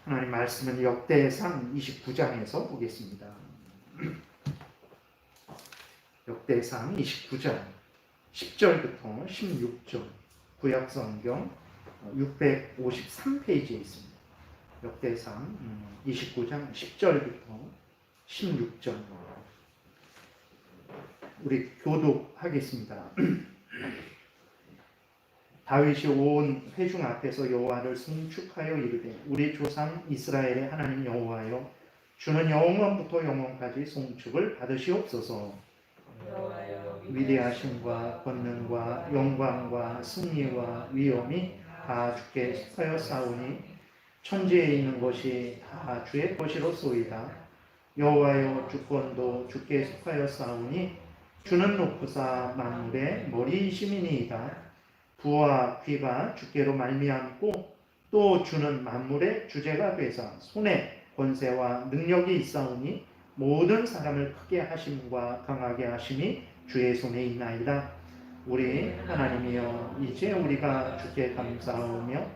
하나님 말씀은 역대상 29장에서 보겠습니다. 역대상 29장 10절부터 16절 구약성경 653페이지에 있습니다. 역대상 29장 10절부터 16절 우리 교독하겠습니다. 다윗이 온 회중 앞에서 여호와를 송축하여 이르되 우리 조상 이스라엘의 하나님 여호와여 주는 영원부터 영원까지 송축을 받으시옵소서. 위대하심과 권능과 영광과 승리와 위엄이 다 주께 속하여 싸우니 천지에 있는 것이 다 주의 것이로소이다. 여호와여 주권도 주께 속하여 싸우니 주는 높으사 만물의 머리이심이니이다. 부와 귀가 주께로 말미암고 또 주는 만물의 주제가 되사 손에 권세와 능력이 있사오니 모든 사람을 크게 하심과 강하게 하심이 주의 손에 있나이다. 우리 하나님이여 이제 우리가 주께 감사하며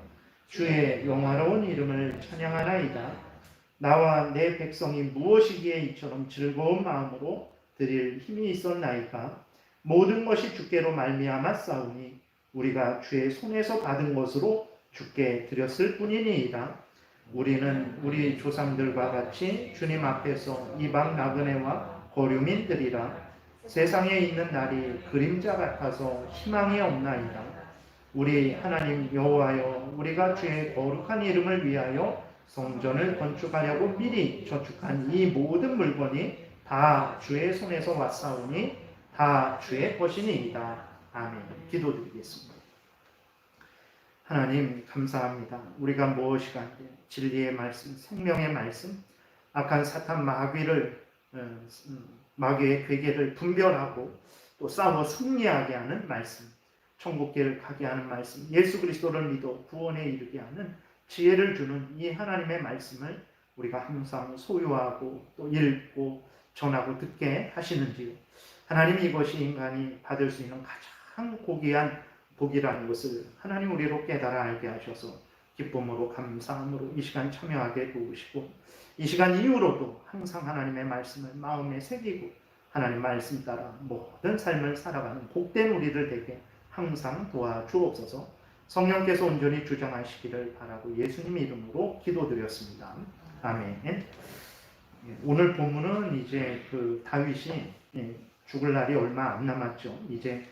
주의 영화로운 이름을 찬양하나이다. 나와 내 백성이 무엇이기에 이처럼 즐거운 마음으로 드릴 힘이 있었나이까. 모든 것이 주께로 말미암았사오니 우리가 주의 손에서 받은 것으로 주께 드렸을 뿐이니이다. 우리는 우리 조상들과 같이 주님 앞에서 이방 나그네와 거류민들이라. 세상에 있는 날이 그림자 같아서 희망이 없나이다. 우리 하나님 여호와여 우리가 주의 거룩한 이름을 위하여 성전을 건축하려고 미리 저축한 이 모든 물건이 다 주의 손에서 왔사오니 다 주의 것이니이다. 아멘. 기도드리겠습니다. 하나님 감사합니다. 우리가 무엇이 간데 진리의 말씀, 생명의 말씀, 악한 사탄 마귀의 괴계를 분별하고 또 싸워 승리하게 하는 말씀, 천국길을 가게 하는 말씀, 예수 그리스도를 믿어 구원에 이르게 하는 지혜를 주는 이 하나님의 말씀을 우리가 항상 소유하고 또 읽고 전하고 듣게 하시는지요. 하나님 이것이 인간이 받을 수 있는 가장 고귀한 복이라는 것을 하나님 우리로 깨달아 알게 하셔서 기쁨으로 감사함으로 이 시간 참여하게 도우시고 이 시간 이후로도 항상 하나님의 말씀을 마음에 새기고 하나님 말씀 따라 모든 삶을 살아가는 복된 우리들 되게 항상 도와주옵소서. 성령께서 온전히 주장하시기를 바라고 예수님 이름으로 기도드렸습니다. 아멘. 오늘 본문은 이제 그 다윗이 죽을 날이 얼마 안 남았죠. 이제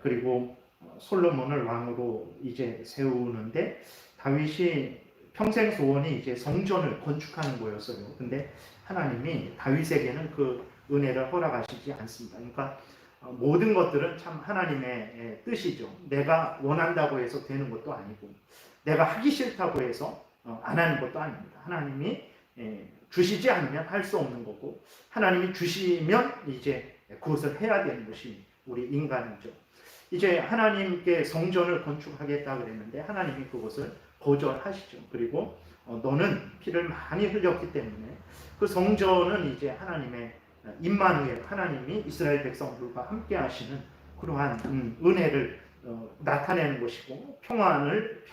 그리고 솔로몬을 왕으로 이제 세우는데 다윗이 평생 소원이 이제 성전을 건축하는 거였어요. 근데 하나님이 다윗에게는 그 은혜를 허락하시지 않습니다. 그러니까 모든 것들은 참 하나님의 뜻이죠. 내가 원한다고 해서 되는 것도 아니고 내가 하기 싫다고 해서 안 하는 것도 아닙니다. 하나님이 주시지 않으면 할 수 없는 거고 하나님이 주시면 이제 그것을 해야 되는 것이 우리 인간이죠. 이제 하나님께 성전을 건축하겠다 그랬는데 하나님이 그것을 거절하시죠. 그리고 너는 피를 많이 흘렸기 때문에 그 성전은 이제 하나님의 임마누엘, 하나님이 이스라엘 백성들과 함께 하시는 그러한 은혜를 나타내는 것이고 평화를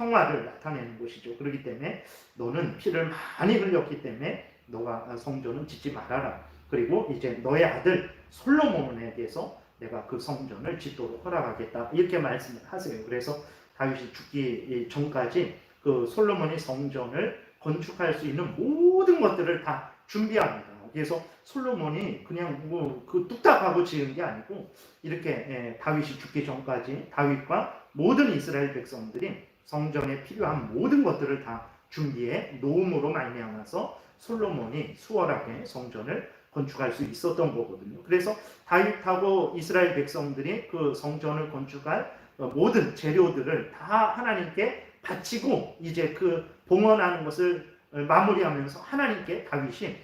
나타내는 것이죠. 그렇기 때문에 너는 피를 많이 흘렸기 때문에 너가 성전은 짓지 말아라. 그리고 이제 너의 아들 솔로몬에게서 내가 그 성전을 짓도록 허락하겠다. 이렇게 말씀을 하세요. 그래서 다윗이 죽기 전까지 그 솔로몬이 성전을 건축할 수 있는 모든 것들을 다 준비합니다. 그래서 솔로몬이 그냥 그 뚝딱하고 지은 게 아니고 이렇게 다윗이 죽기 전까지 다윗과 모든 이스라엘 백성들이 성전에 필요한 모든 것들을 다 준비해 놓음으로 말미암아서 솔로몬이 수월하게 성전을 건축할 수 있었던 거거든요. 그래서 다윗하고 이스라엘 백성들이 그 성전을 건축할 모든 재료들을 다 하나님께 바치고 이제 그 봉헌하는 것을 마무리하면서 하나님께 다윗이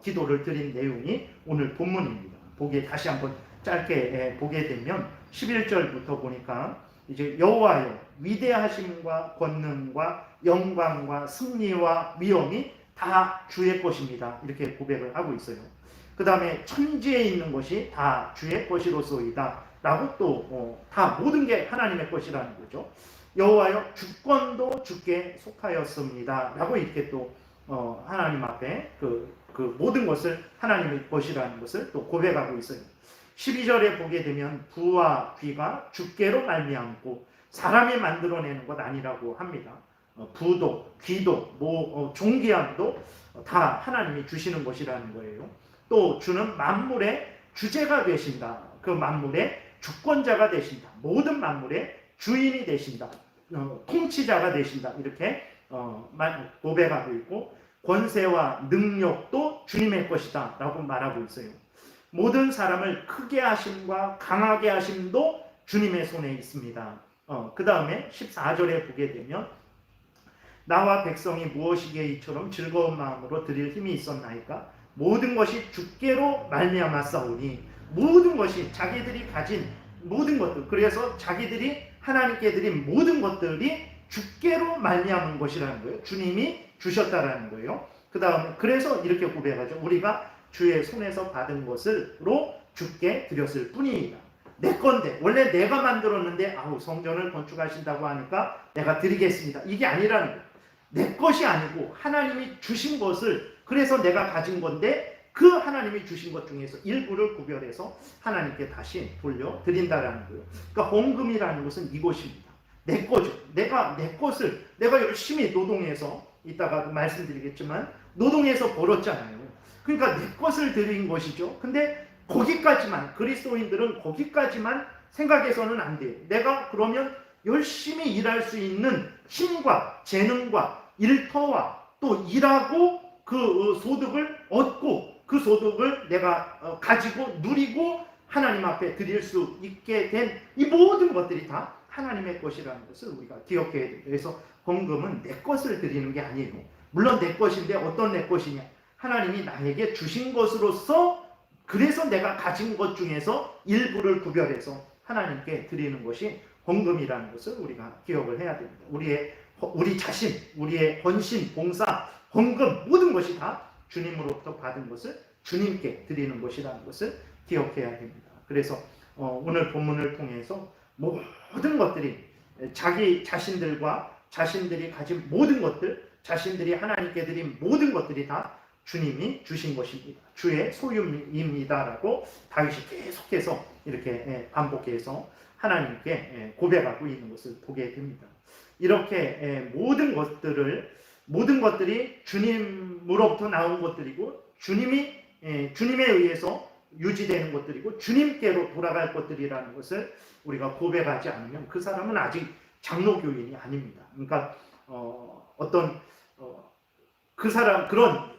기도를 드린 내용이 오늘 본문입니다. 보기에 다시 한번 짧게 보게 되면 11절부터 보니까 이제 여호와여 위대하심과 권능과 영광과 승리와 위엄이 다 주의 것입니다. 이렇게 고백을 하고 있어요. 그 다음에 천지에 있는 것이 다 주의 것이로소이다 라고 또 다 모든 게 하나님의 것이라는 거죠. 여호와여 주권도 주께 속하였습니다 라고 이렇게 또 하나님 앞에 그 모든 것을 하나님의 것이라는 것을 또 고백하고 있어요. 12절에 보게 되면 부와 귀가 주께로 말미암고 사람이 만들어내는 것 아니라고 합니다. 부도 귀도 존귀함도 다 하나님이 주시는 것이라는 거예요. 또 주는 만물의 주제가 되신다. 그 만물의 주권자가 되신다. 모든 만물의 주인이 되신다. 통치자가 되신다. 이렇게 고백하고 있고 권세와 능력도 주님의 것이다 라고 말하고 있어요. 모든 사람을 크게 하심과 강하게 하심도 주님의 손에 있습니다. 그 다음에 14절에 보게 되면 나와 백성이 무엇이기에 이처럼 즐거운 마음으로 드릴 힘이 있었나이까 모든 것이 주께로 말미암았사오니 모든 것이 자기들이 가진 모든 것들 그래서 자기들이 하나님께 드린 모든 것들이 주께로 말미암은 것이라는 거예요. 주님이 주셨다라는 거예요. 그 다음에 그래서 이렇게 고백하죠. 우리가 주의 손에서 받은 것으로 주께 드렸을 뿐이다. 내 건데 원래 내가 만들었는데 성전을 건축하신다고 하니까 내가 드리겠습니다. 이게 아니라는 거예요. 내 것이 아니고 하나님이 주신 것을 그래서 내가 가진 건데 그 하나님이 주신 것 중에서 일부를 구별해서 하나님께 다시 돌려드린다라는 거예요. 그러니까 헌금이라는 것은 이것입니다. 내 거죠. 내가 내 것을 내가 열심히 노동해서 이따가 말씀드리겠지만 노동해서 벌었잖아요. 그러니까 내 것을 드린 것이죠. 근데 거기까지만 그리스도인들은 거기까지만 생각해서는 안 돼요. 내가 그러면 열심히 일할 수 있는 힘과 재능과 일터와 또 일하고 그 소득을 얻고 그 소득을 내가 가지고 누리고 하나님 앞에 드릴 수 있게 된 이 모든 것들이 다 하나님의 것이라는 것을 우리가 기억해야 돼요. 그래서 헌금은 내 것을 드리는 게 아니에요. 물론 내 것인데 어떤 내 것이냐? 하나님이 나에게 주신 것으로서 그래서 내가 가진 것 중에서 일부를 구별해서 하나님께 드리는 것이 헌금이라는 것을 우리가 기억을 해야 됩니다. 우리 자신, 우리의 헌신, 봉사, 헌금 모든 것이 다 주님으로부터 받은 것을 주님께 드리는 것이라는 것을 기억해야 됩니다. 그래서 오늘 본문을 통해서 모든 것들이 자기 자신들과 자신들이 가진 모든 것들, 자신들이 하나님께 드린 모든 것들이 다 주님이 주신 것입니다. 주의 소유입니다라고 다윗이 계속해서 이렇게 반복해서 하나님께 고백하고 있는 것을 보게 됩니다. 이렇게 모든 것들이 주님으로부터 나온 것들이고 주님에 의해서 유지되는 것들이고 주님께로 돌아갈 것들이라는 것을 우리가 고백하지 않으면 그 사람은 아직 장로교인이 아닙니다. 그러니까 그런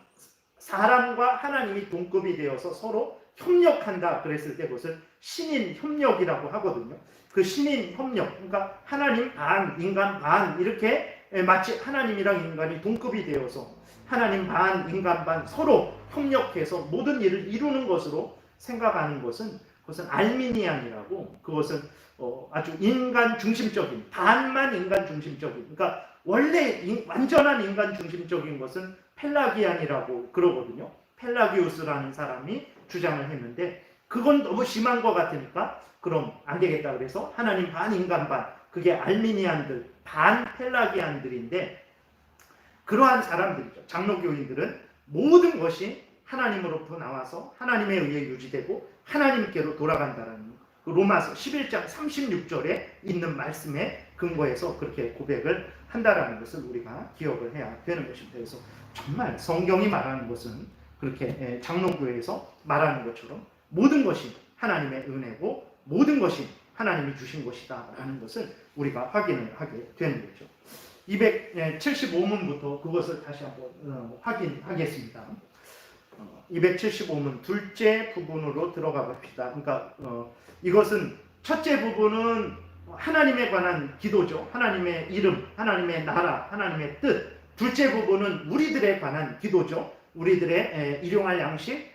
사람과 하나님이 동급이 되어서 서로 협력한다 그랬을 때 그것을 신인 협력이라고 하거든요. 그 신인 협력, 그러니까 하나님 반, 인간 반 이렇게 마치 하나님이랑 인간이 동급이 되어서 하나님 반, 인간 반 서로 협력해서 모든 일을 이루는 것으로 생각하는 그것은 알미니안이라고 그것은 아주 인간 중심적인 반만 인간 중심적인 그러니까 원래 완전한 인간 중심적인 것은 펠라기안이라고 그러거든요. 펠라기우스라는 사람이 주장을 했는데 그건 너무 심한 것 같으니까 그럼 안 되겠다 그래서 하나님 반 인간 반 그게 알미니안들 반 펠라기안들인데 그러한 사람들이죠. 장로교인들은 모든 것이 하나님으로부터 나와서 하나님에 의해 유지되고 하나님께로 돌아간다는 로마서 11장 36절에 있는 말씀에 근거해서 그렇게 고백을 한다라는 것을 우리가 기억을 해야 되는 것입니다. 그래서 정말 성경이 말하는 것은 그렇게 장로교회에서 말하는 것처럼 모든 것이 하나님의 은혜고 모든 것이 하나님이 주신 것이다 라는 것을 우리가 확인을 하게 되는 거죠. 275문부터 그것을 다시 한번 확인하겠습니다. 275문 둘째 부분으로 들어가 봅시다. 그러니까 이것은 첫째 부분은 하나님에 관한 기도죠. 하나님의 이름, 하나님의 나라, 하나님의 뜻. 둘째 부분은 우리들에 관한 기도죠. 우리들의 일용할 양식,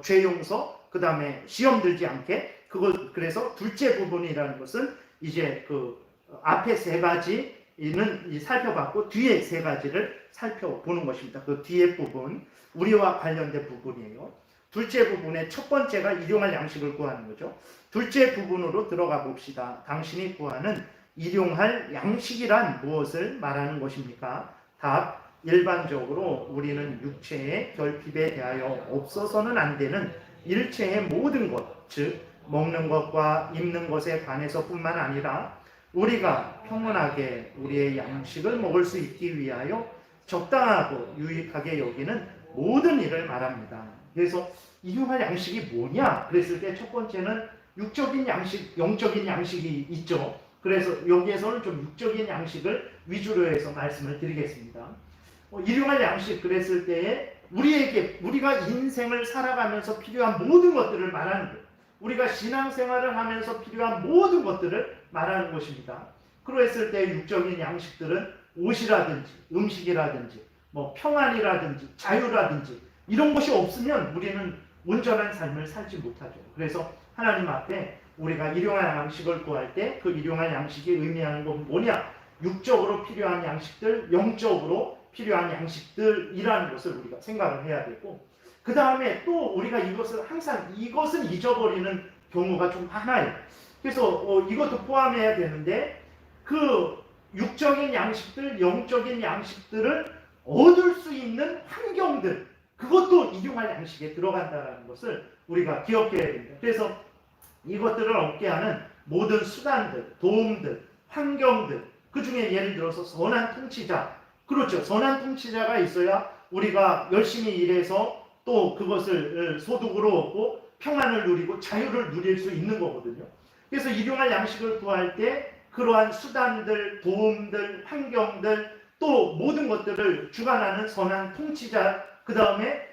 죄 용서, 그 다음에 시험 들지 않게. 그래서 둘째 부분이라는 것은 이제 그 앞에 세 가지는 살펴봤고 뒤에 세 가지를 살펴보는 것입니다. 그 뒤에 부분, 우리와 관련된 부분이에요. 둘째 부분의 첫 번째가 일용할 양식을 구하는 거죠. 둘째 부분으로 들어가 봅시다. 당신이 구하는 일용할 양식이란 무엇을 말하는 것입니까? 답, 일반적으로 우리는 육체의 결핍에 대하여 없어서는 안 되는 일체의 모든 것, 즉 먹는 것과 입는 것에 관해서뿐만 아니라 우리가 평온하게 우리의 양식을 먹을 수 있기 위하여 적당하고 유익하게 여기는 모든 일을 말합니다. 그래서 일용할 양식이 뭐냐? 그랬을 때 첫 번째는 육적인 양식, 영적인 양식이 있죠. 그래서 여기에서는 좀 육적인 양식을 위주로 해서 말씀을 드리겠습니다. 일용할 양식 그랬을 때에 우리가 인생을 살아가면서 필요한 모든 것들을 말하는 거예요. 우리가 신앙생활을 하면서 필요한 모든 것들을 말하는 것입니다. 그랬을 때 육적인 양식들은 옷이라든지 음식이라든지 평안이라든지 자유라든지 이런 것이 없으면 우리는 온전한 삶을 살지 못하죠. 그래서 하나님 앞에 우리가 일용할 양식을 구할 때 그 일용할 양식이 의미하는 건 뭐냐? 육적으로 필요한 양식들, 영적으로 필요한 양식들이라는 것을 우리가 생각을 해야 되고, 그 다음에 또 우리가 이것은 잊어버리는 경우가 좀 많아요. 그래서 이것도 포함해야 되는데, 그 육적인 양식들, 영적인 양식들을 얻을 수 있는 환경들, 그것도 일용할 양식에 들어간다는 것을 우리가 기억해야 됩니다. 그래서 이것들을 얻게 하는 모든 수단들, 도움들, 환경들, 그 중에 예를 들어서 선한 통치자, 그렇죠. 선한 통치자가 있어야 우리가 열심히 일해서 또 그것을 소득으로 얻고 평안을 누리고 자유를 누릴 수 있는 거거든요. 그래서 일용할 양식을 구할 때 그러한 수단들, 도움들, 환경들, 또 모든 것들을 주관하는 선한 통치자, 그 다음에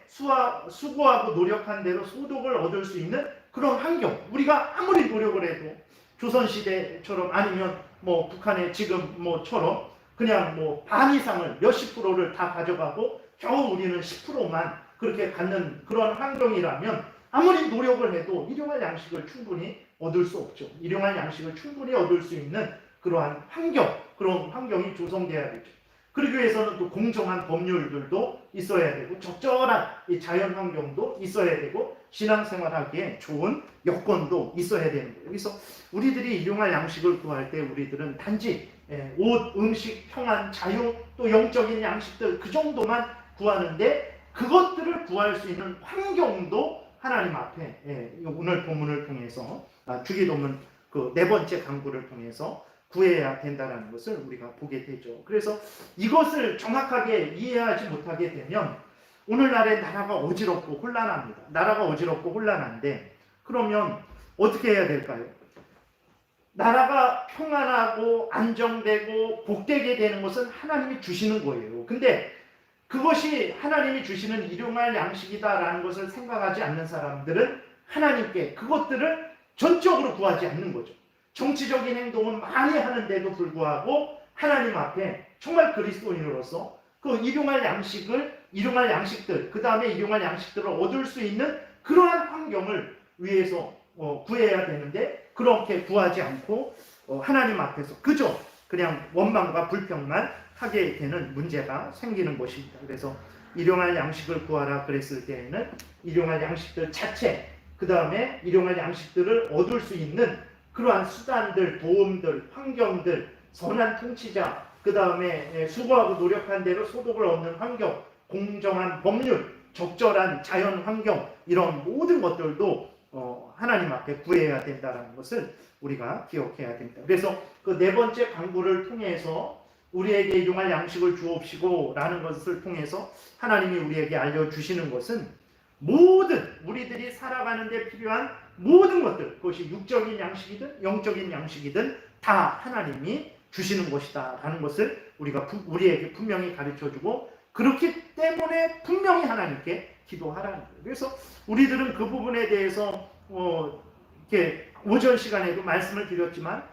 수고하고 노력한 대로 소득을 얻을 수 있는 그런 환경, 우리가 아무리 노력을 해도 조선시대처럼 아니면 북한의 지금처럼 그냥 반 이상을 몇십 프로를 다 가져가고 겨우 우리는 10%만 그렇게 갖는 그런 환경이라면 아무리 노력을 해도 일용할 양식을 충분히 얻을 수 없죠. 일용할 양식을 충분히 얻을 수 있는 그러한 그런 환경이 조성돼야 되죠. 그러기 위해서는 또 공정한 법률들도 있어야 되고 적절한 이 자연 환경도 있어야 되고 신앙생활하기에 좋은 여건도 있어야 되는 거예요. 그래서 우리들이 일용할 양식을 구할 때 우리들은 단지 옷, 음식, 평안, 자유, 또 영적인 양식들 그 정도만 구하는데 그것들을 구할 수 있는 환경도 하나님 앞에 오늘 본문을 통해서 주기도문 그 네 번째 강구를 통해서 구해야 된다는 것을 우리가 보게 되죠. 그래서 이것을 정확하게 이해하지 못하게 되면 오늘날의 나라가 어지럽고 혼란합니다. 나라가 어지럽고 혼란한데 그러면 어떻게 해야 될까요? 나라가 평안하고 안정되고 복되게 되는 것은 하나님이 주시는 거예요. 근데 그것이 하나님이 주시는 일용할 양식이다라는 것을 생각하지 않는 사람들은 하나님께 그것들을 전적으로 구하지 않는 거죠. 정치적인 행동은 많이 하는데도 불구하고 하나님 앞에 정말 그리스도인으로서 그 일용할 양식들, 그 다음에 일용할 양식들을 얻을 수 있는 그러한 환경을 위해서 구해야 되는데 그렇게 구하지 않고 하나님 앞에서 그저 그냥 원망과 불평만 하게 되는 문제가 생기는 것입니다. 그래서 일용할 양식을 구하라 그랬을 때에는 일용할 양식들 자체, 그 다음에 일용할 양식들을 얻을 수 있는 그러한 수단들, 도움들, 환경들, 선한 통치자, 그 다음에 수고하고 노력한 대로 소득을 얻는 환경, 공정한 법률, 적절한 자연 환경, 이런 모든 것들도 하나님 앞에 구해야 된다는 것을 우리가 기억해야 됩니다. 그래서 그 네 번째 강구를 통해서 우리에게 일용할 양식을 주옵시고 라는 것을 통해서 하나님이 우리에게 알려주시는 것은 모든 우리들이 살아가는 데 필요한 모든 것들, 그것이 육적인 양식이든 영적인 양식이든 다 하나님이 주시는 것이다 라는 것을 우리에게 분명히 가르쳐주고 그렇기 때문에 분명히 하나님께 기도하라는 거예요. 그래서 우리들은 그 부분에 대해서 이렇게 오전 시간에도 말씀을 드렸지만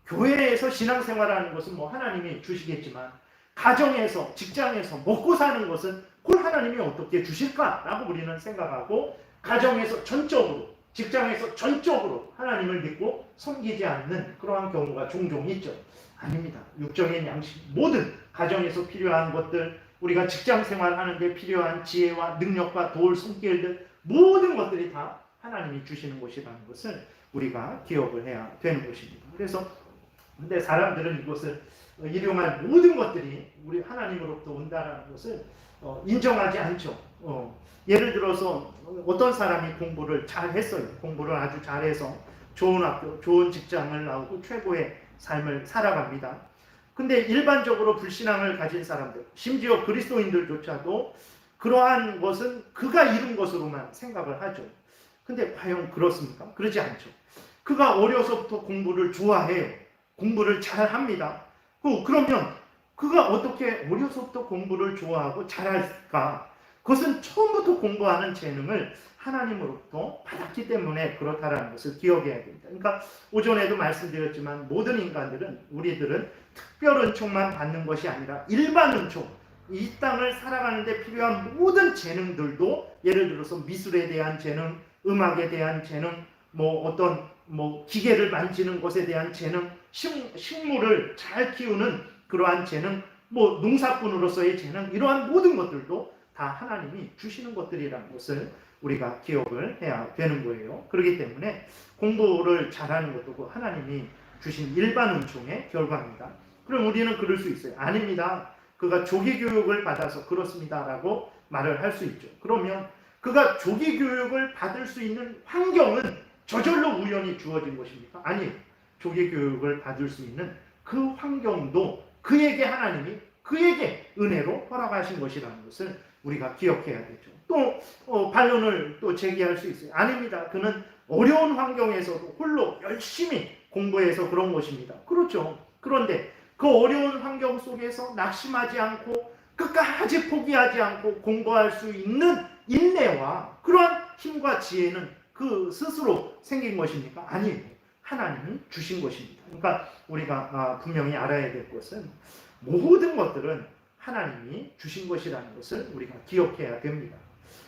교회에서 신앙생활하는 것은 하나님이 주시겠지만 가정에서 직장에서 먹고 사는 것은 그걸 하나님이 어떻게 주실까라고 우리는 생각하고 가정에서 전적으로 직장에서 전적으로 하나님을 믿고 섬기지 않는 그러한 경우가 종종 있죠. 아닙니다. 육적인 양식 모든 가정에서 필요한 것들 우리가 직장 생활하는 데 필요한 지혜와 능력과 도울 손길들 모든 것들이 다 하나님이 주시는 것이라는 것을 우리가 기억을 해야 되는 것입니다. 그래서 근데 사람들은 이것을 일용할 모든 것들이 우리 하나님으로부터 온다라는 것을 인정하지 않죠. 예를 들어서 어떤 사람이 공부를 잘 했어요. 공부를 아주 잘해서 좋은 학교, 좋은 직장을 나오고 최고의 삶을 살아갑니다. 근데 일반적으로 불신앙을 가진 사람들, 심지어 그리스도인들조차도 그러한 것은 그가 이룬 것으로만 생각을 하죠. 근데 과연 그렇습니까? 그러지 않죠. 그가 어려서부터 공부를 좋아해요. 공부를 잘합니다. 그러면 그가 어떻게 어려서부터 공부를 좋아하고 잘할까? 그것은 처음부터 공부하는 재능을 하나님으로부터 받았기 때문에 그렇다라는 것을 기억해야 됩니다. 그러니까 오전에도 말씀드렸지만 모든 인간들은, 우리들은 특별 은총만 받는 것이 아니라 일반 은총, 이 땅을 살아가는 데 필요한 모든 재능들도, 예를 들어서 미술에 대한 재능, 음악에 대한 재능, 어떤 기계를 만지는 것에 대한 재능, 식물을 잘 키우는 그러한 재능, 농사꾼으로서의 재능, 이러한 모든 것들도 다 하나님이 주시는 것들이라는 것을 우리가 기억을 해야 되는 거예요. 그렇기 때문에 공부를 잘하는 것도 하나님이 주신 일반 은총의 결과입니다. 그럼 우리는 그럴 수 있어요. 아닙니다. 그가 조기 교육을 받아서 그렇습니다라고 말을 할 수 있죠. 그러면 그가 조기 교육을 받을 수 있는 환경은 저절로 우연히 주어진 것입니까? 아니에요. 조기 교육을 받을 수 있는 그 환경도 그에게 하나님이 그에게 은혜로 허락하신 것이라는 것을 우리가 기억해야 되죠. 또 반론을 또 제기할 수 있어요. 아닙니다. 그는 어려운 환경에서도 홀로 열심히 공부해서 그런 것입니다. 그렇죠. 그런데 그 어려운 환경 속에서 낙심하지 않고 끝까지 포기하지 않고 공부할 수 있는 인내와 그러한 힘과 지혜는 그 스스로 생긴 것입니까? 아니에요. 하나님이 주신 것입니다. 그러니까 우리가 분명히 알아야 될 것은 모든 것들은 하나님이 주신 것이라는 것을 우리가 기억해야 됩니다.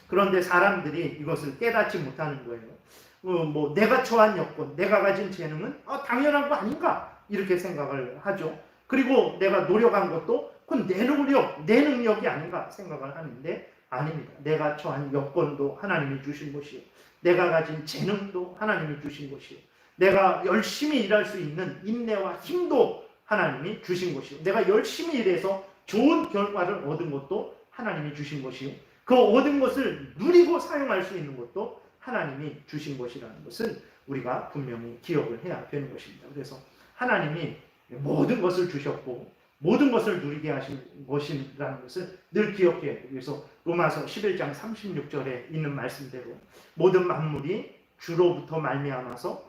그런데 사람들이 이것을 깨닫지 못하는 거예요. 내가 처한 여건, 내가 가진 재능은 당연한 거 아닌가? 이렇게 생각을 하죠. 그리고 내가 노력한 것도 그건 내 노력, 내 능력이 아닌가 생각을 하는데 아닙니다. 내가 처한 여건도 하나님이 주신 것이요. 내가 가진 재능도 하나님이 주신 것이요. 내가 열심히 일할 수 있는 인내와 힘도 하나님이 주신 것이요. 내가 열심히 일해서 좋은 결과를 얻은 것도 하나님이 주신 것이요. 그 얻은 것을 누리고 사용할 수 있는 것도 하나님이 주신 것이라는 것을 우리가 분명히 기억을 해야 되는 것입니다. 그래서 하나님이 모든 것을 주셨고 모든 것을 누리게 하신 것이라는 것을 늘 기억해야 돼요. 그래서 로마서 11장 36절에 있는 말씀대로 모든 만물이 주로부터 말미암아서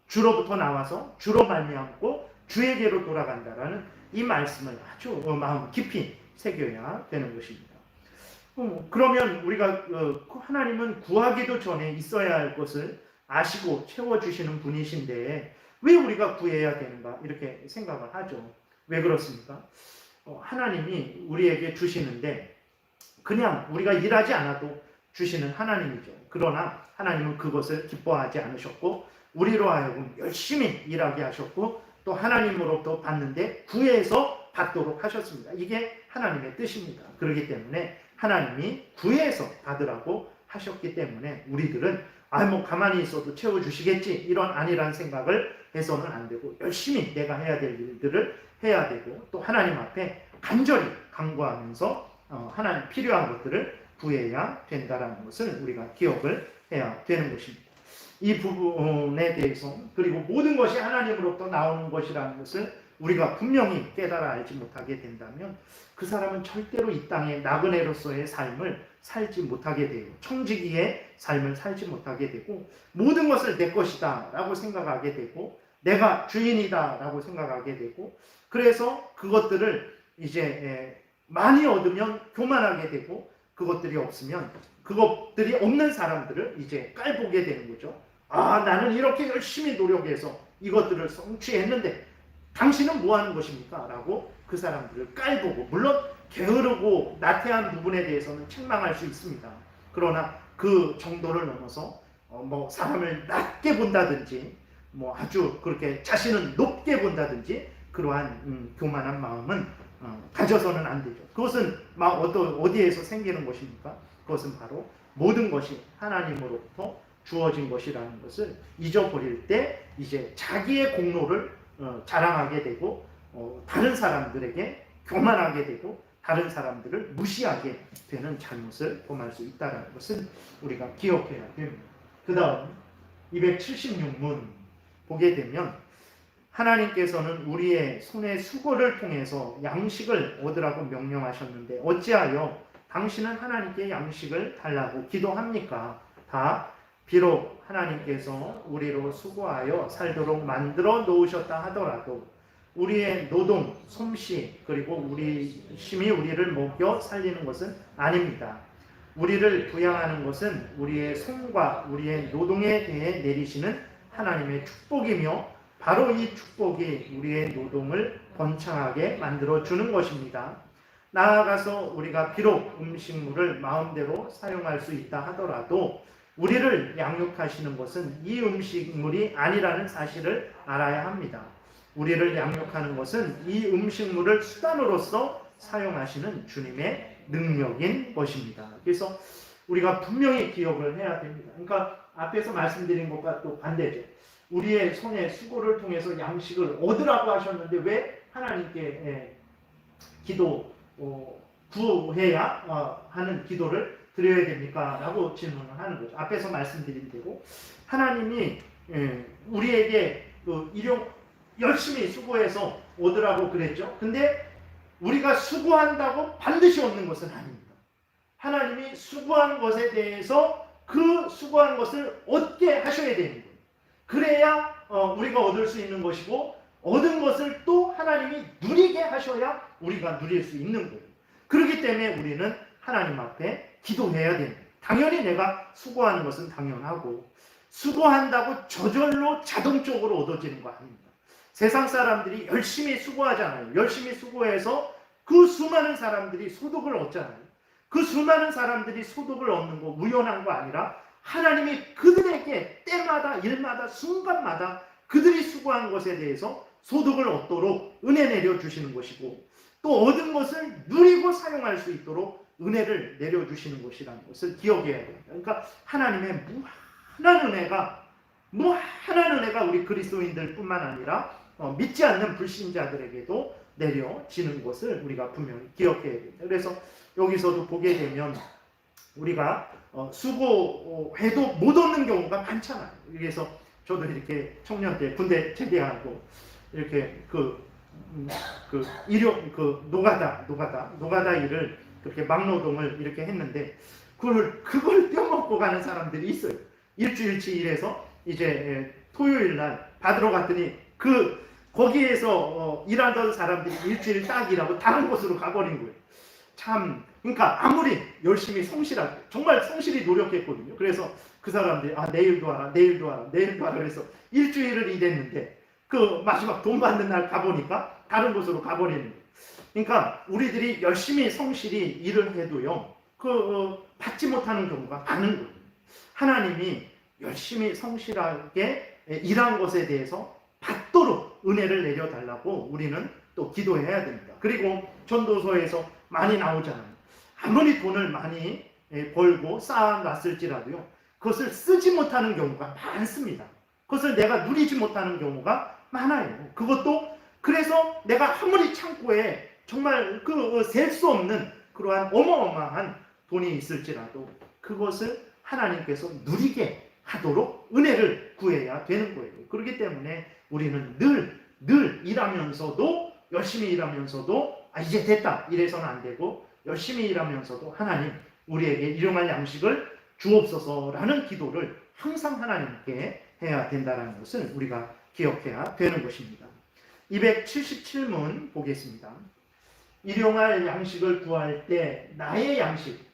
주로부터 나와서 주로 말미암고 주에게로 돌아간다라는 이 말씀을 아주 마음 깊이 새겨야 되는 것입니다. 그러면 우리가 하나님은 구하기도 전에 있어야 할 것을 아시고 채워주시는 분이신데 왜 우리가 구해야 되는가 이렇게 생각을 하죠. 왜 그렇습니까? 하나님이 우리에게 주시는데 그냥 우리가 일하지 않아도 주시는 하나님이죠. 그러나 하나님은 그것을 기뻐하지 않으셨고 우리로 하여금 열심히 일하게 하셨고 또 하나님으로부터 받는데 구해서 받도록 하셨습니다. 이게 하나님의 뜻입니다. 그렇기 때문에 하나님이 구해서 받으라고 하셨기 때문에 우리들은 가만히 있어도 채워주시겠지 이런 아니란 생각을 해서는 안 되고 열심히 내가 해야 될 일들을 해야 되고 또 하나님 앞에 간절히 간구하면서 하나님 필요한 것들을 구해야 된다는 것을 우리가 기억을 해야 되는 것입니다. 이 부분에 대해서 그리고 모든 것이 하나님으로부터 나오는 것이라는 것을 우리가 분명히 깨달아 알지 못하게 된다면 그 사람은 절대로 이 땅에 나그네로서의 삶을 살지 못하게 돼요. 청지기의 삶을 살지 못하게 되고 모든 것을 내 것이다 라고 생각하게 되고 내가 주인이다 라고 생각하게 되고 그래서 그것들을 이제 많이 얻으면 교만하게 되고 그것들이 없으면 그것들이 없는 사람들을 이제 깔보게 되는 거죠. 나는 이렇게 열심히 노력해서 이것들을 성취했는데 당신은 뭐 하는 것입니까? 라고 그 사람들을 깔보고 물론 게으르고 나태한 부분에 대해서는 책망할 수 있습니다. 그러나 그 정도를 넘어서 사람을 낮게 본다든지 아주 그렇게 자신을 높게 본다든지 그러한 교만한 마음은 가져서는 안 되죠. 그것은 어디에서 생기는 것입니까? 그것은 바로 모든 것이 하나님으로부터 주어진 것이라는 것을 잊어버릴 때 이제 자기의 공로를 자랑하게 되고 다른 사람들에게 교만하게 되고 다른 사람들을 무시하게 되는 잘못을 범할 수 있다는 것을 우리가 기억해야 됩니다. 그 다음 276문 보게 되면 하나님께서는 우리의 손의 수고를 통해서 양식을 얻으라고 명령하셨는데 어찌하여 당신은 하나님께 양식을 달라고 기도합니까? 다 비록 하나님께서 우리로 수고하여 살도록 만들어 놓으셨다 하더라도 우리의 노동, 솜씨 그리고 우리 힘이 우리를 먹여 살리는 것은 아닙니다. 우리를 부양하는 것은 우리의 손과 우리의 노동에 대해 내리시는 하나님의 축복이며 바로 이 축복이 우리의 노동을 번창하게 만들어 주는 것입니다. 나아가서 우리가 비록 음식물을 마음대로 사용할 수 있다 하더라도 우리를 양육하시는 것은 이 음식물이 아니라는 사실을 알아야 합니다. 우리를 양육하는 것은 이 음식물을 수단으로서 사용하시는 주님의 능력인 것입니다. 그래서 우리가 분명히 기억을 해야 됩니다. 그러니까 앞에서 말씀드린 것과 또 반대죠. 우리의 손의 수고를 통해서 양식을 얻으라고 하셨는데 왜 하나님께 구해야 하는 기도를 드려야 됩니까? 라고 질문을 하는 거죠. 앞에서 말씀드린 대로 하나님이 우리에게 열심히 수고해서 얻으라고 그랬죠. 근데 우리가 수고한다고 반드시 얻는 것은 아닙니다. 하나님이 수고한 것에 대해서 그 수고한 것을 얻게 하셔야 되는 거예요. 그래야 우리가 얻을 수 있는 것이고 얻은 것을 또 하나님이 누리게 하셔야 우리가 누릴 수 있는 거예요. 그렇기 때문에 우리는 하나님 앞에 기도해야 됩니다. 당연히 내가 수고하는 것은 당연하고 수고한다고 저절로 자동적으로 얻어지는 거 아닙니다. 세상 사람들이 열심히 수고하잖아요. 열심히 수고해서 그 수많은 사람들이 소득을 얻잖아요. 그 수많은 사람들이 소득을 얻는 거 우연한 거 아니라 하나님이 그들에게 때마다 일마다 순간마다 그들이 수고한 것에 대해서 소득을 얻도록 은혜 내려주시는 것이고 또 얻은 것을 누리고 사용할 수 있도록 은혜를 내려주시는 것이라는 것을 기억해야 됩니다. 그러니까 하나님의 무한한 은혜가 우리 그리스도인들 뿐만 아니라 믿지 않는 불신자들에게도 내려지는 것을 우리가 분명히 기억해야 됩니다. 그래서 여기서도 보게 되면 우리가 수고해도 못 얻는 경우가 많잖아요. 그래서 저도 이렇게 청년 때 군대 제대하고 이렇게 노가다 일을 그렇게 막노동을 이렇게 했는데 그걸 떼어먹고 가는 사람들이 있어요. 일주일치 일해서 이제 토요일 날 받으러 갔더니 거기에서 일하던 사람들이 일주일 딱 일하고 다른 곳으로 가버린 거예요. 참, 그러니까 아무리 열심히 성실하게 정말 성실히 노력했거든요. 그래서 그 사람들이 내일도 하라 그래서 일주일을 일했는데 그 마지막 돈 받는 날 가보니까 다른 곳으로 가버리는 거예요. 그러니까 우리들이 열심히 성실히 일을 해도요 받지 못하는 경우가 많은 거예요. 하나님이 열심히 성실하게 일한 것에 대해서 받도록 은혜를 내려달라고 우리는 또 기도해야 됩니다. 그리고 전도서에서 많이 나오잖아요. 아무리 돈을 많이 벌고 쌓아놨을지라도요 그것을 쓰지 못하는 경우가 많습니다. 그것을 내가 누리지 못하는 경우가 많아요. 그것도 그래서 내가 아무리 창고에 정말 셀 수 없는 그러한 어마어마한 돈이 있을지라도 그것을 하나님께서 누리게 하도록 은혜를 구해야 되는 거예요. 그렇기 때문에 우리는 늘 일하면서도 열심히 일하면서도 이제 됐다 이래서는 안 되고 열심히 일하면서도 하나님 우리에게 일용할 양식을 주옵소서라는 기도를 항상 하나님께 해야 된다는 것을 우리가 기억해야 되는 것입니다. 277문 보겠습니다. 일용할 양식을 구할 때 나의 양식,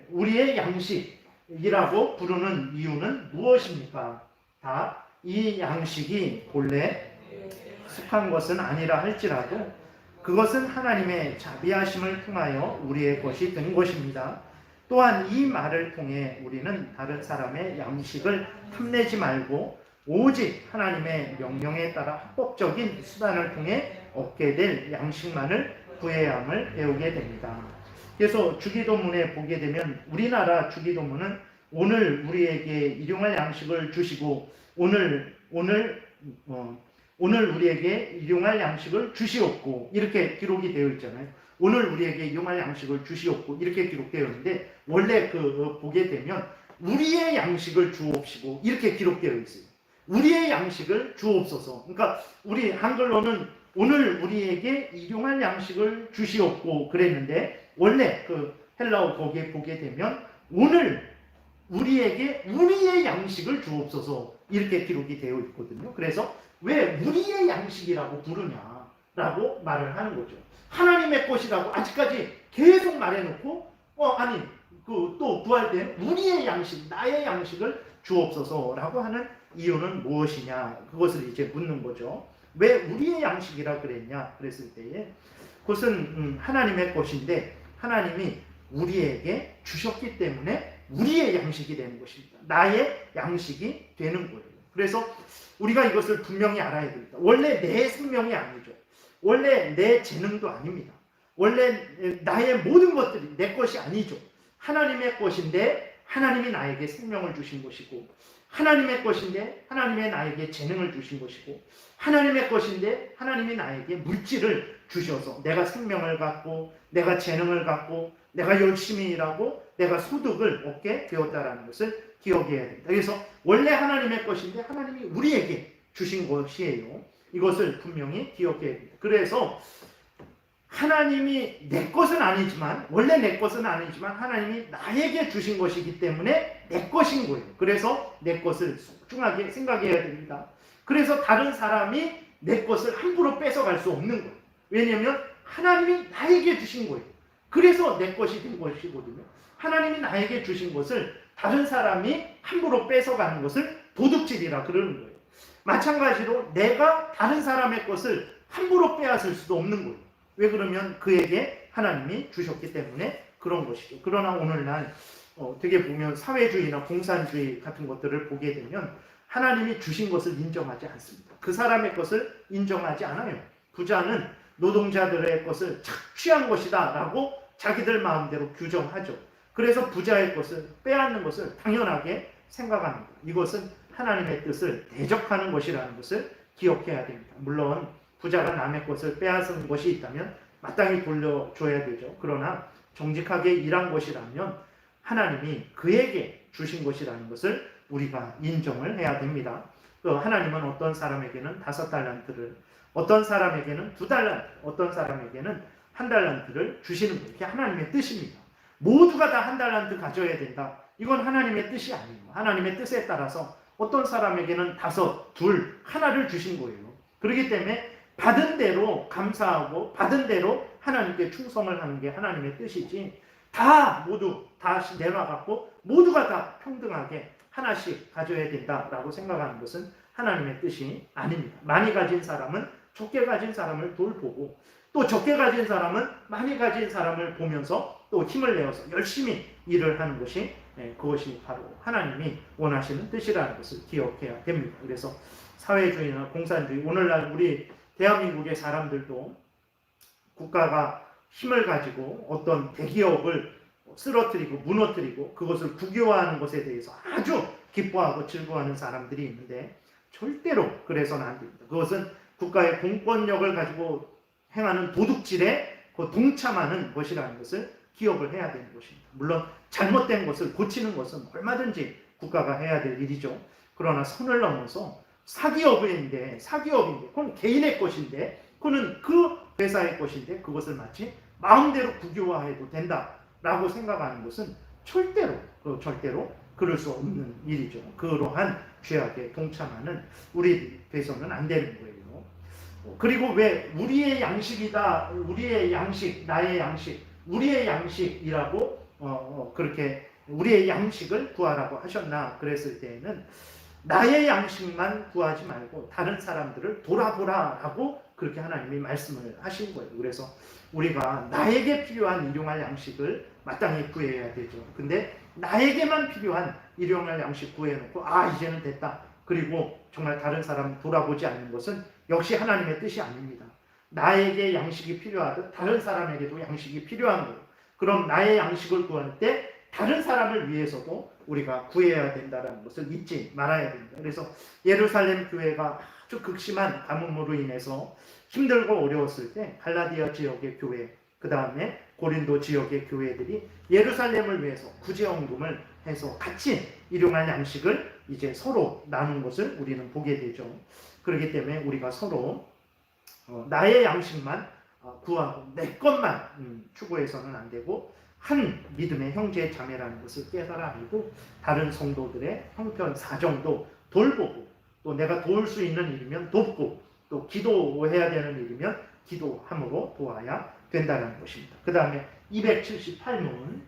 우리의 양식이라고 부르는 이유는 무엇입니까? 다 이 양식이 본래 속한 것은 아니라 할지라도 그것은 하나님의 자비하심을 통하여 우리의 것이 된 것입니다. 또한 이 말을 통해 우리는 다른 사람의 양식을 탐내지 말고 오직 하나님의 명령에 따라 합법적인 수단을 통해 얻게 될 양식만을 구해야 함을 배우게 됩니다. 그래서 주기도문에 보게 되면 우리나라 주기도문은 오늘 우리에게 일용할 양식을 주시고 오늘 오늘 우리에게 일용할 양식을 주시옵고 이렇게 기록이 되어 있잖아요. 오늘 우리에게 일용할 양식을 주시옵고 이렇게 기록되어 있는데 원래 보게 되면 우리의 양식을 주옵시고 이렇게 기록되어 있어요. 우리의 양식을 주옵소서. 그러니까 우리 한글로는 오늘 우리에게 일용할 양식을 주시옵고 그랬는데 원래 헬라어 거기에 보게 되면 오늘 우리에게 우리의 양식을 주옵소서 이렇게 기록이 되어 있거든요. 그래서 왜 우리의 양식이라고 부르냐라고 말을 하는 거죠. 하나님의 것이라고 아직까지 계속 말해놓고 아니 또 부활 때 우리의 양식, 나의 양식을 주옵소서라고 하는 이유는 무엇이냐 그것을 이제 묻는 거죠. 왜 우리의 양식이라 그랬냐 그랬을 때에 그것은 하나님의 것인데 하나님이 우리에게 주셨기 때문에 우리의 양식이 되는 것입니다. 나의 양식이 되는 거예요. 그래서 우리가 이것을 분명히 알아야 됩니다. 원래 내 생명이 아니죠. 원래 내 재능도 아닙니다. 원래 나의 모든 것들이 내 것이 아니죠. 하나님의 것인데 하나님이 나에게 생명을 주신 것이고 하나님의 것인데 하나님이 나에게 재능을 주신 것이고 하나님의 것인데 하나님이 나에게 물질을 주셔서 내가 생명을 갖고 내가 재능을 갖고 내가 열심히 일하고 내가 소득을 얻게 되었다라는 것을 기억해야 됩니다. 그래서 원래 하나님의 것인데 하나님이 우리에게 주신 것이에요. 이것을 분명히 기억해야 됩니다. 그래서 하나님이 내 것은 아니지만 원래 내 것은 아니지만 하나님이 나에게 주신 것이기 때문에 내 것인 거예요. 그래서 내 것을 소중하게 생각해야 됩니다. 그래서 다른 사람이 내 것을 함부로 뺏어갈 수 없는 거예요. 왜냐하면 하나님이 나에게 주신 거예요. 그래서 내 것이 된 것이거든요. 하나님이 나에게 주신 것을 다른 사람이 함부로 뺏어가는 것을 도둑질이라 그러는 거예요. 마찬가지로 내가 다른 사람의 것을 함부로 빼앗을 수도 없는 거예요. 왜 그러면 그에게 하나님이 주셨기 때문에 그런 것이죠. 그러나 오늘날 어떻게 보면 사회주의나 공산주의 같은 것들을 보게 되면 하나님이 주신 것을 인정하지 않습니다. 그 사람의 것을 인정하지 않아요. 부자는 노동자들의 것을 착취한 것이다 라고 자기들 마음대로 규정하죠. 그래서 부자의 것을 빼앗는 것을 당연하게 생각합니다. 이것은 하나님의 뜻을 대적하는 것이라는 것을 기억해야 됩니다. 물론 부자가 남의 것을 빼앗은 것이 있다면 마땅히 돌려줘야 되죠. 그러나 정직하게 일한 것이라면 하나님이 그에게 주신 것이라는 것을 우리가 인정을 해야 됩니다. 하나님은 어떤 사람에게는 5달란트를, 어떤 사람에게는 2달란트, 어떤 사람에게는 1달란트를 주시는 거예요. 그게 하나님의 뜻입니다. 모두가 다 1달란트 가져야 된다. 이건 하나님의 뜻이 아니에요. 하나님의 뜻에 따라서 어떤 사람에게는 5, 2, 하나를 주신 거예요. 그렇기 때문에 받은 대로 감사하고 받은 대로 하나님께 충성을 하는 게 하나님의 뜻이지 다 모두 다 내놔갖고 모두가 다 평등하게 하나씩 가져야 된다라고 생각하는 것은 하나님의 뜻이 아닙니다. 많이 가진 사람은 적게 가진 사람을 돌보고 또 적게 가진 사람은 많이 가진 사람을 보면서 또 힘을 내어서 열심히 일을 하는 것이 그것이 바로 하나님이 원하시는 뜻이라는 것을 기억해야 됩니다. 그래서 사회주의나 공산주의, 오늘날 우리 대한민국의 사람들도 국가가 힘을 가지고 어떤 대기업을 쓰러뜨리고 무너뜨리고 그것을 국유화하는 것에 대해서 아주 기뻐하고 즐거워하는 사람들이 있는데 절대로 그래서는 안 됩니다. 그것은 국가의 공권력을 가지고 행하는 도둑질에 동참하는 것이라는 것을 기억을 해야 되는 것입니다. 물론 잘못된 것을 고치는 것은 얼마든지 국가가 해야 될 일이죠. 그러나 선을 넘어서 사기업인데 그건 개인의 것인데 그거는 그 회사의 것인데 그것을 마치 마음대로 국유화해도 된다라고 생각하는 것은 절대로 그럴 수 없는 일이죠. 그러한 죄악에 동참하는 우리 돼서는 안 되는 거예요. 그리고 왜 우리의 양식이다, 우리의 양식, 나의 양식, 우리의 양식이라고 그렇게 우리의 양식을 구하라고 하셨나 그랬을 때에는 나의 양식만 구하지 말고 다른 사람들을 돌아보라라고 그렇게 하나님이 말씀을 하신 거예요. 그래서 우리가 나에게 필요한 일용할 양식을 마땅히 구해야 되죠. 근데 나에게만 필요한 일용할 양식 구해놓고 이제는 됐다. 그리고 정말 다른 사람 돌아보지 않는 것은 역시 하나님의 뜻이 아닙니다. 나에게 양식이 필요하듯 다른 사람에게도 양식이 필요한 거예요. 그럼 나의 양식을 구할 때 다른 사람을 위해서도 우리가 구해야 된다는 것을 잊지 말아야 됩니다. 그래서 예루살렘 교회가 아주 극심한 가뭄으로 인해서 힘들고 어려웠을 때 갈라디아 지역의 교회, 그 다음에 고린도 지역의 교회들이 예루살렘을 위해서 구제헌금을 해서 같이 일용할 양식을 이제 서로 나눈 것을 우리는 보게 되죠. 그렇기 때문에 우리가 서로 나의 양식만 구하고 내 것만 추구해서는 안 되고, 한 믿음의 형제 자매라는 것을 깨달아 알고 다른 성도들의 형편 사정도 돌보고, 또 내가 도울 수 있는 일이면 돕고, 또 기도해야 되는 일이면 기도함으로 도와야 된다는 것입니다. 그 다음에 278문,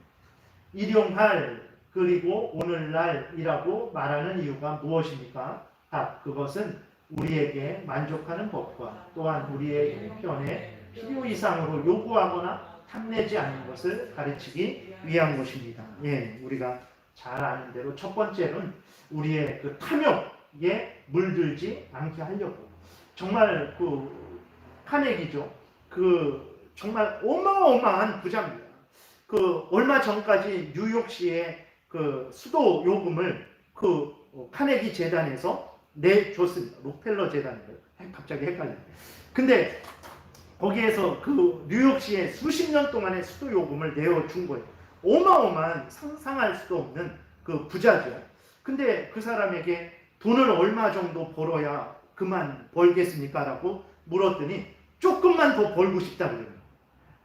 일용할 그리고 오늘날이라고 말하는 이유가 무엇입니까? 답, 그것은 우리에게 만족하는 법과 또한 우리의 형편에 필요 이상으로 요구하거나 탐내지 않는 것을 가르치기 위한 것입니다. 예, 우리가 잘 아는 대로 첫 번째는 우리의 그 탐욕에 물들지 않게 하려고. 정말 그 카네기죠. 그 정말 어마어마한 부자입니다. 그 얼마 전까지 뉴욕시의 그 수도 요금을 그 카네기 재단에서 내줬습니다. 록펠러 재단인가요? 갑자기 헷갈려요. 근데 거기에서 그 뉴욕시에 수십 년 동안의 수도 요금을 내어준 거예요. 어마어마한 상상할 수도 없는 그 부자죠. 근데 그 사람에게 돈을 얼마 정도 벌어야 그만 벌겠습니까? 라고 물었더니 조금만 더 벌고 싶다고 그래요.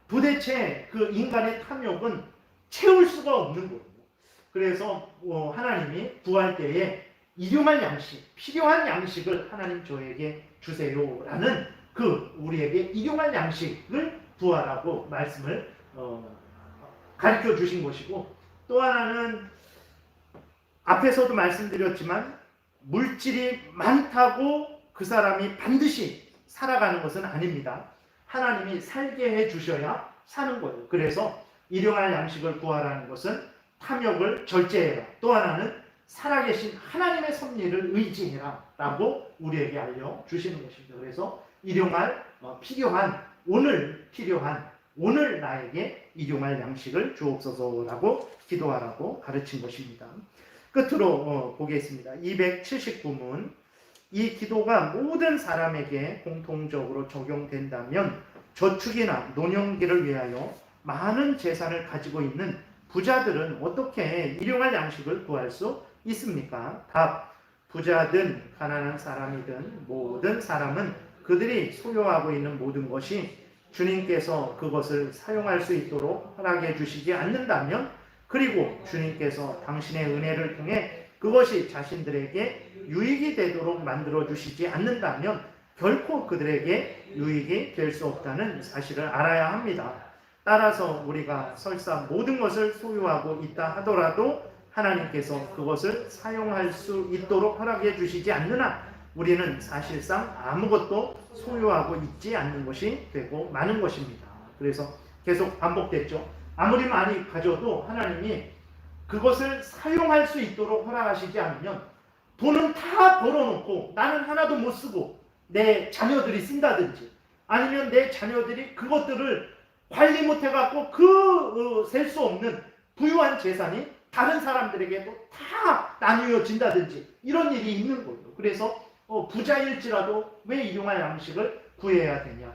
도대체 그 인간의 탐욕은 채울 수가 없는 거예요. 그래서 하나님이 구할 때에 일용할 양식, 필요한 양식을 하나님 저에게 주세요라는 그 우리에게 일용할 양식을 구하라고 말씀을 가르쳐 주신 것이고, 또 하나는 앞에서도 말씀드렸지만 물질이 많다고 그 사람이 반드시 살아가는 것은 아닙니다. 하나님이 살게 해 주셔야 사는 거예요. 그래서 일용할 양식을 구하라는 것은 탐욕을 절제해라. 또 하나는 살아계신 하나님의 섭리를 의지해라 라고 우리에게 알려주시는 것입니다. 그래서 일용할 필요한, 오늘 필요한, 오늘 나에게 일용할 양식을 주옵소서라고 기도하라고 가르친 것입니다. 끝으로 보겠습니다. 279문, 이 기도가 모든 사람에게 공통적으로 적용된다면 저축이나 노년기를 위하여 많은 재산을 가지고 있는 부자들은 어떻게 일용할 양식을 구할 수 있습니까? 답, 부자든 가난한 사람이든 모든 사람은 그들이 소유하고 있는 모든 것이 주님께서 그것을 사용할 수 있도록 허락해 주시지 않는다면, 그리고 주님께서 당신의 은혜를 통해 그것이 자신들에게 유익이 되도록 만들어 주시지 않는다면 결코 그들에게 유익이 될 수 없다는 사실을 알아야 합니다. 따라서 우리가 설사 모든 것을 소유하고 있다 하더라도 하나님께서 그것을 사용할 수 있도록 허락해 주시지 않는 한 우리는 사실상 아무것도 소유하고 있지 않는 것이 되고 마는 것입니다. 그래서 계속 반복됐죠. 아무리 많이 가져도 하나님이 그것을 사용할 수 있도록 허락하시지 않으면 돈은 다 벌어놓고 나는 하나도 못 쓰고 내 자녀들이 쓴다든지, 아니면 내 자녀들이 그것들을 관리 못해갖고 셀 수 없는 부유한 재산이 다른 사람들에게도 다 나누어진다든지 이런 일이 있는 거예요. 그래서 부자일지라도 왜 일용할 양식을 구해야 되냐?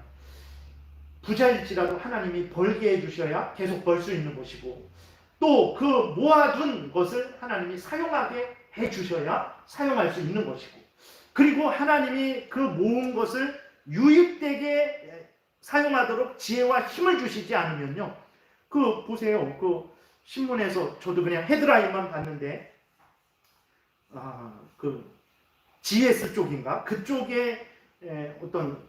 부자일지라도 하나님이 벌게 해주셔야 계속 벌 수 있는 것이고, 또 그 모아둔 것을 하나님이 사용하게 해주셔야 사용할 수 있는 것이고, 그리고 하나님이 그 모은 것을 유익되게 사용하도록 지혜와 힘을 주시지 않으면요, 그 보세요, 그 신문에서 저도 그냥 헤드라인만 봤는데 그 GS 쪽인가 그쪽에 어떤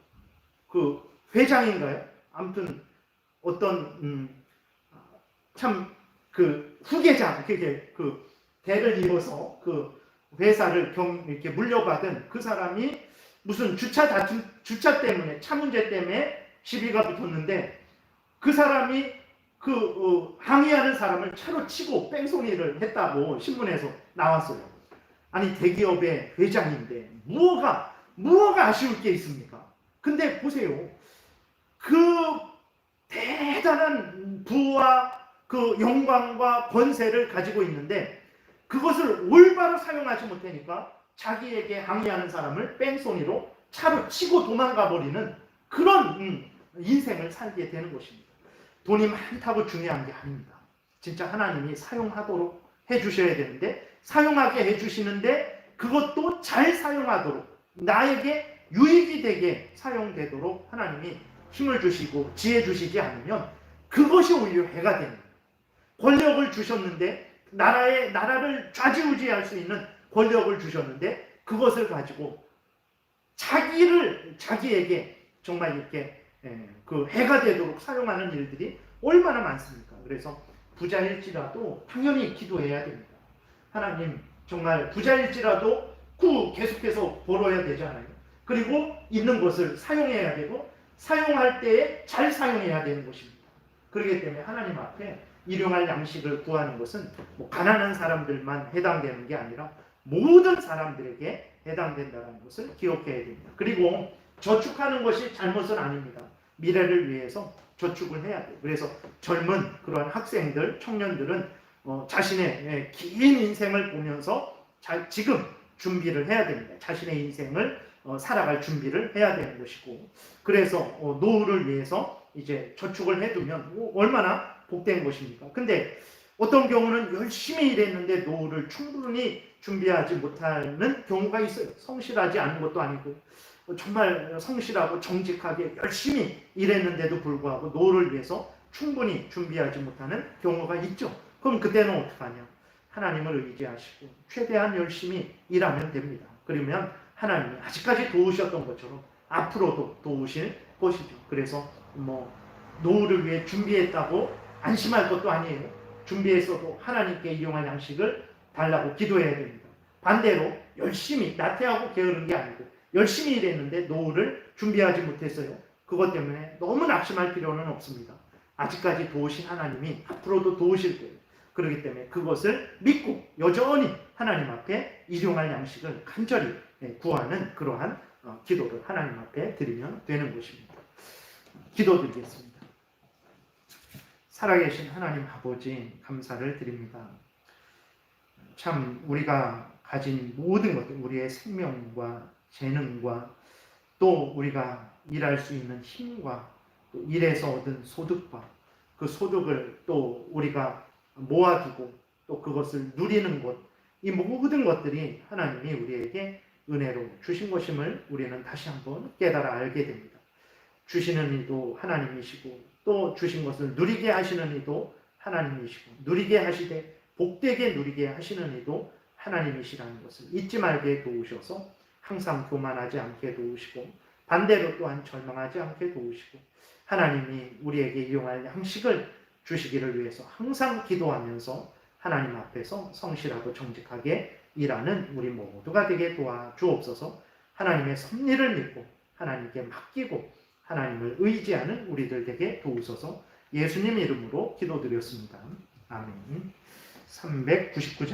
그 회장인가요? 아무튼 어떤 참 그 후계자, 그게 그 대를 이어서 그 회사를 이렇게 물려받은 그 사람이 무슨 주차 때문에, 차 문제 때문에 시비가 붙었는데, 그 사람이 항의하는 사람을 차로 치고 뺑소니를 했다고 신문에서 나왔어요. 아니, 대기업의 회장인데 무엇가 아쉬울 게 있습니까? 근데 보세요, 그 대단한 부와 그 영광과 권세를 가지고 있는데 그것을 올바로 사용하지 못하니까 자기에게 항의하는 사람을 뺑소니로 차로 치고 도망가 버리는 그런 인생을 살게 되는 것입니다. 돈이 많다고 중요한 게 아닙니다. 진짜 하나님이 사용하도록 해주셔야 되는데, 사용하게 해주시는데 그것도 잘 사용하도록, 나에게 유익이 되게 사용되도록 하나님이 힘을 주시고 지혜 주시지 않으면 그것이 오히려 해가 됩니다. 권력을 주셨는데, 나라를 좌지우지할 수 있는 권력을 주셨는데 그것을 가지고 자기에게 정말 이렇게 그 해가 되도록 사용하는 일들이 얼마나 많습니까? 그래서 부자일지라도 당연히 기도해야 됩니다. 하나님, 정말 부자일지라도 계속해서 벌어야 되잖아요. 그리고 있는 것을 사용해야 되고, 사용할 때에 잘 사용해야 되는 것입니다. 그렇기 때문에 하나님 앞에 일용할 양식을 구하는 것은 가난한 사람들만 해당되는 게 아니라 모든 사람들에게 해당된다는 것을 기억해야 됩니다. 그리고 저축하는 것이 잘못은 아닙니다. 미래를 위해서 저축을 해야 돼요. 그래서 젊은 그러한 학생들, 청년들은 자신의 긴 인생을 보면서 지금 준비를 해야 됩니다. 자신의 인생을 살아갈 준비를 해야 되는 것이고, 그래서 노후를 위해서 이제 저축을 해두면 얼마나 복된 것입니까? 근데 어떤 경우는 열심히 일했는데 노후를 충분히 준비하지 못하는 경우가 있어요. 성실하지 않은 것도 아니고 정말 성실하고 정직하게 열심히 일했는데도 불구하고 노후를 위해서 충분히 준비하지 못하는 경우가 있죠. 그럼 그때는 어떡하냐? 하나님을 의지하시고 최대한 열심히 일하면 됩니다. 그러면 하나님이 아직까지 도우셨던 것처럼 앞으로도 도우실 것이죠. 그래서 노후를 위해 준비했다고 안심할 것도 아니에요. 준비했어도 하나님께 일용할 양식을 달라고 기도해야 됩니다. 반대로 열심히 나태하고 게으른 게 아니고 열심히 일했는데 노후를 준비하지 못했어요. 그것 때문에 너무 낙심할 필요는 없습니다. 아직까지 도우신 하나님이 앞으로도 도우실 거예요. 그렇기 때문에 그것을 믿고 여전히 하나님 앞에 일용할 양식을 간절히 구하는 그러한 기도를 하나님 앞에 드리면 되는 것입니다. 기도드리겠습니다. 살아계신 하나님 아버지, 감사를 드립니다. 참 우리가 가진 모든 것들, 우리의 생명과 재능과 또 우리가 일할 수 있는 힘과 또 일에서 얻은 소득과 그 소득을 또 우리가 모아두고 또 그것을 누리는 것, 이 모든 것들이 하나님이 우리에게 은혜로 주신 것임을 우리는 다시 한번 깨달아 알게 됩니다. 주시는 이도 하나님이시고 또 주신 것을 누리게 하시는 이도 하나님이시고, 누리게 하시되 복되게 누리게 하시는 이도 하나님이시라는 것을 잊지 말게 도우셔서 항상 교만하지 않게 도우시고, 반대로 또한 절망하지 않게 도우시고, 하나님이 우리에게 이용할 양식을 주시기를 위해서 항상 기도하면서 하나님 앞에서 성실하고 정직하게 일하는 우리 모두가 되게 도와주옵소서. 하나님의 섭리를 믿고 하나님께 맡기고 하나님을 의지하는 우리들 되게 도우소서. 예수님 이름으로 기도드렸습니다. 아멘. 399장